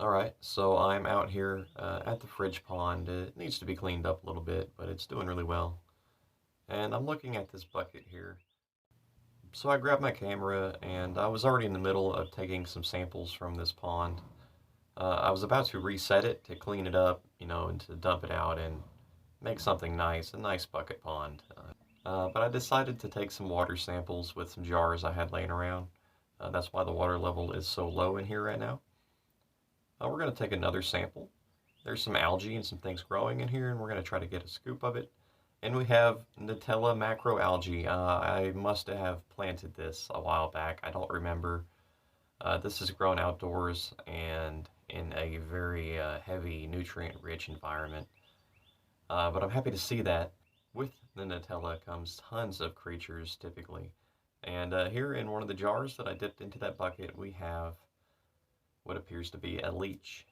Alright, so I'm out here at the fridge pond. It needs to be cleaned up a little bit, but it's doing really well. And I'm looking at this bucket here. So I grabbed my camera and I was already in the middle of taking some samples from this pond. I was about to reset it to clean it up, and to dump it out and make something nice, a nice bucket pond. But I decided to take some water samples with some jars I had laying around. That's why the water level is so low in here right now. We're going to take another sample. There's some algae and some things growing in here, and we're going to try to get a scoop of it. And we have Nutella macroalgae. I must have planted this a while back. I don't remember. This is grown outdoors and in a very heavy, nutrient-rich environment. But I'm happy to see that. With the Nutella comes tons of creatures, typically. And here in one of the jars that I dipped into that bucket, we have what appears to be a leech.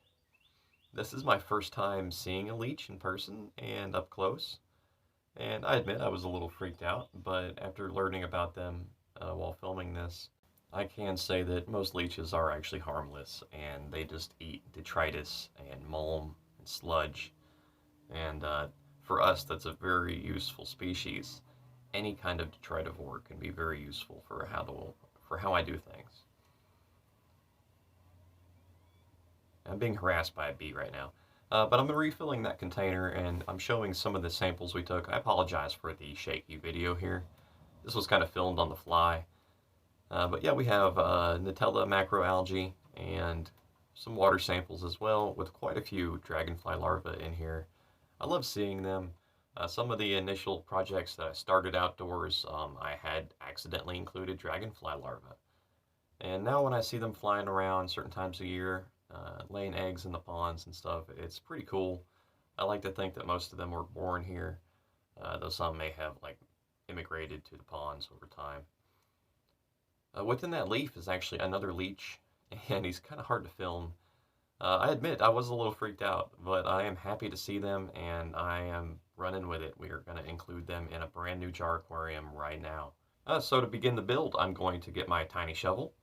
This is my first time seeing a leech in person and up close, and I admit I was a little freaked out, but after learning about them while filming this, I can say that most leeches are actually harmless, and they just eat detritus and mulm and sludge, and for us that's a very useful species. Any kind of detritivore can be very useful for how I do things. I'm being harassed by a bee right now. But I'm refilling that container and I'm showing some of the samples we took. I apologize for the shaky video here. This was kind of filmed on the fly. But yeah, we have Nutella macroalgae and some water samples as well, with quite a few dragonfly larvae in here. I love seeing them. Some of the initial projects that I started outdoors, I had accidentally included dragonfly larvae. And now when I see them flying around certain times of year, laying eggs in the ponds and stuff, it's pretty cool. I like to think that most of them were born here, though some may have like immigrated to the ponds over time. Within that leaf is actually another leech, and he's kind of hard to film. I admit I was a little freaked out, but I am happy to see them, and I am running with it. We are going to include them in a brand new jar aquarium right now. So to begin the build, I'm going to get my tiny shovel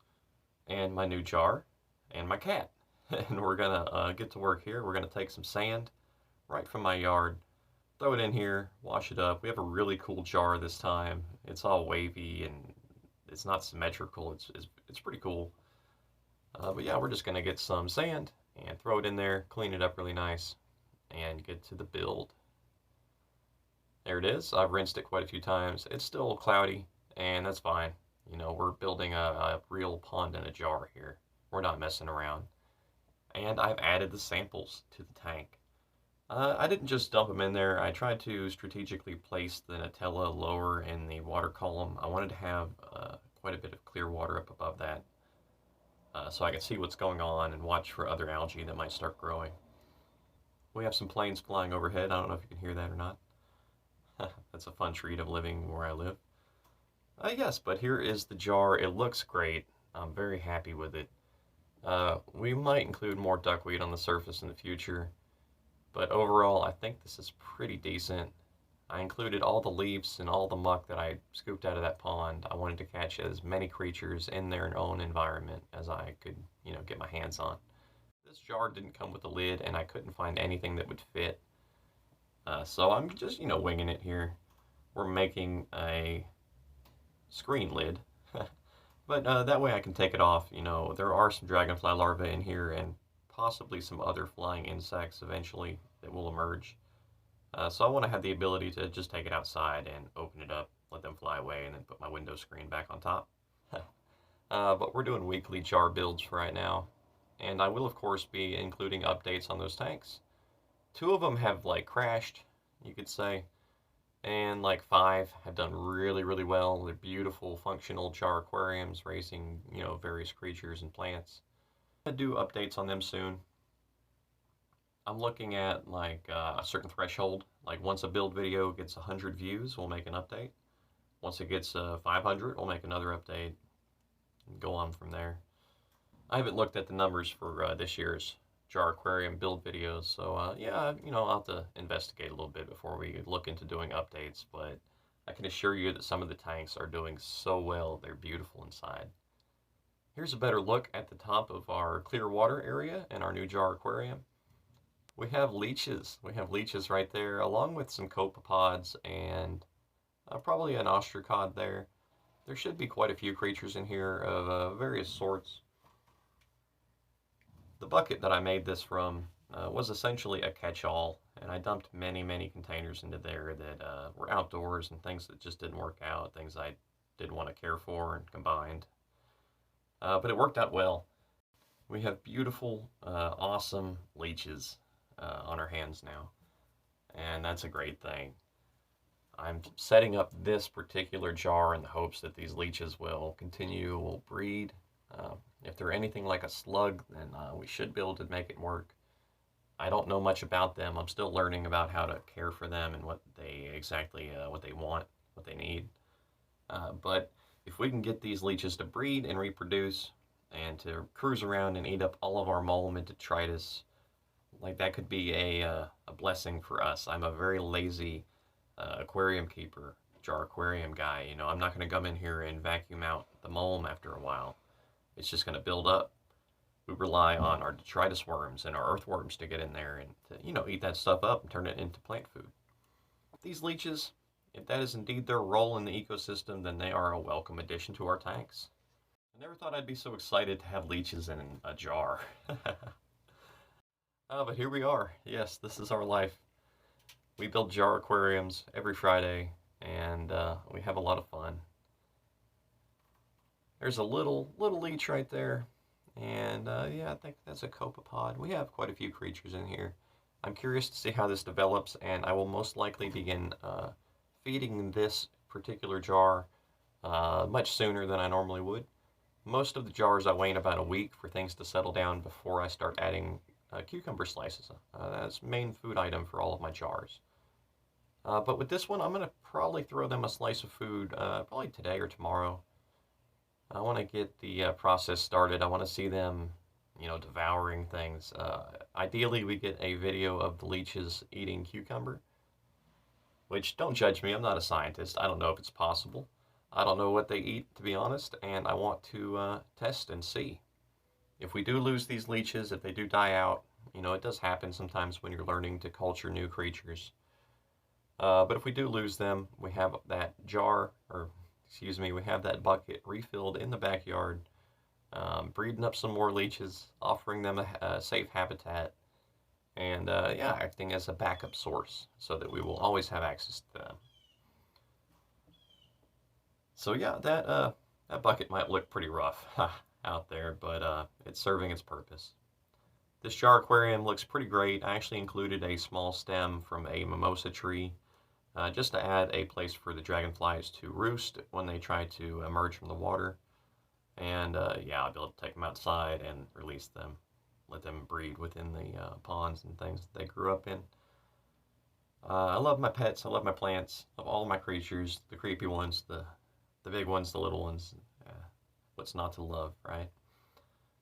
and my new jar and my cat. And we're gonna get to work here. We're gonna take some sand right from my yard, throw it in here, wash it up. We have a really cool jar this time. It's all wavy and it's not symmetrical. It's pretty cool. But yeah, we're just gonna get some sand and throw it in there, clean it up really nice, and get to the build. There it is. I've rinsed it quite a few times. It's still cloudy, and that's fine. We're building a real pond in a jar here. We're not messing around. And I've added the samples to the tank. I didn't just dump them in there. I tried to strategically place the Nutella lower in the water column. I wanted to have quite a bit of clear water up above that so I can see what's going on and watch for other algae that might start growing. We have some planes flying overhead. I don't know if you can hear that or not. That's a fun treat of living where I live. Yes, but here is the jar. It looks great. I'm very happy with it. We might include more duckweed on the surface in the future, but overall I think this is pretty decent. I included all the leaves and all the muck that I scooped out of that pond. I wanted to catch as many creatures in their own environment as I could, get my hands on. This jar didn't come with a lid and I couldn't find anything that would fit. So I'm just, winging it here. We're making a screen lid. But that way I can take it off. There are some dragonfly larvae in here and possibly some other flying insects eventually that will emerge. So I want to have the ability to just take it outside and open it up, let them fly away, and then put my window screen back on top. But we're doing weekly jar builds for right now. And I will, of course, be including updates on those tanks. Two of them have, crashed, you could say. And, 5 have done really, really well. They're beautiful, functional jar aquariums raising, various creatures and plants. I'm going to do updates on them soon. I'm looking at, a certain threshold. Once a build video gets 100 views, we'll make an update. Once it gets 500, we'll make another update. And go on from there. I haven't looked at the numbers for this year's jar aquarium build videos, so yeah, I'll have to investigate a little bit before we look into doing updates, but I can assure you that some of the tanks are doing so well. They're beautiful inside. Here's a better look at the top of our clear water area in our new jar aquarium. We have leeches. We have leeches right there, along with some copepods and probably an ostracod there. There should be quite a few creatures in here of various sorts. The bucket that I made this from was essentially a catch-all, and I dumped many containers into there that were outdoors and things that just didn't work out, things I didn't want to care for and combined. But it worked out well. We have beautiful, awesome leeches on our hands now, and that's a great thing. I'm setting up this particular jar in the hopes that these leeches will continue to breed. If they're anything like a slug, then we should be able to make it work. I don't know much about them. I'm still learning about how to care for them and what they exactly what they want, what they need. But if we can get these leeches to breed and reproduce and to cruise around and eat up all of our mold and detritus, like that could be a blessing for us. I'm a very lazy aquarium keeper, jar aquarium guy. You know, I'm not going to come in here and vacuum out the mold after a while. It's just going to build up. We rely on our detritus worms and our earthworms to get in there and to, you know, eat that stuff up and turn it into plant food. These leeches, if that is indeed their role in the ecosystem, then they are a welcome addition to our tanks. I never thought I'd be so excited to have leeches in a jar. But here we are. Yes, this is our life. We build jar aquariums every Friday, and we have a lot of fun. There's a little leech right there, and yeah, I think that's a copepod. We have quite a few creatures in here. I'm curious to see how this develops, and I will most likely begin feeding this particular jar much sooner than I normally would. Most of the jars I wait about a week for things to settle down before I start adding cucumber slices. That's the main food item for all of my jars. But with this one, I'm going to probably throw them a slice of food probably today or tomorrow. I want to get the process started. I want to see them, you know, devouring things. Ideally, we get a video of the leeches eating cucumber, which, don't judge me, I'm not a scientist. I don't know if it's possible. I don't know what they eat, to be honest, and I want to test and see. If we do lose these leeches, if they do die out, you know, it does happen sometimes when you're learning to culture new creatures. But if we do lose them, we have that jar, or excuse me, we have that bucket refilled in the backyard, breeding up some more leeches, offering them a safe habitat, and yeah, acting as a backup source so that we will always have access to them. So yeah, that bucket might look pretty rough out there, but it's serving its purpose. This jar aquarium looks pretty great. I actually included a small stem from a mimosa tree just to add a place for the dragonflies to roost when they try to emerge from the water. And yeah, I'll be able to take them outside and release them, let them breed within the ponds and things that they grew up in. I love my pets, I love my plants, I love all my creatures, the creepy ones, the big ones, the little ones. What's not to love, right?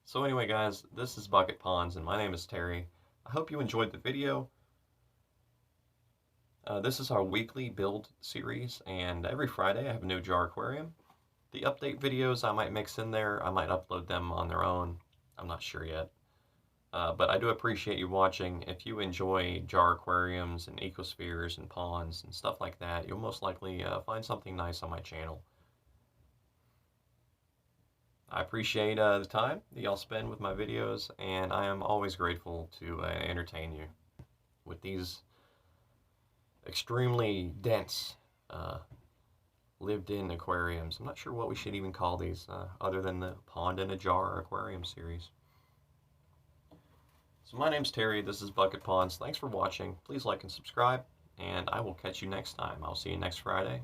So anyway, guys, this is Bucket Ponds, and my name is Terry. I hope you enjoyed the video. This is our weekly build series, and every Friday I have a new jar aquarium. The update videos I might mix in there. I might upload them on their own. I'm not sure yet. But I do appreciate you watching. If you enjoy jar aquariums and ecospheres and ponds and stuff like that, you'll most likely find something nice on my channel. I appreciate the time that y'all spend with my videos, and I am always grateful to entertain you with these extremely dense lived-in aquariums. I'm not sure what we should even call these other than the Pond in a Jar aquarium series. So my name's Terry, this is Bucket Ponds. Thanks for watching. Please like and subscribe, and I will catch you next time. I'll see you next Friday.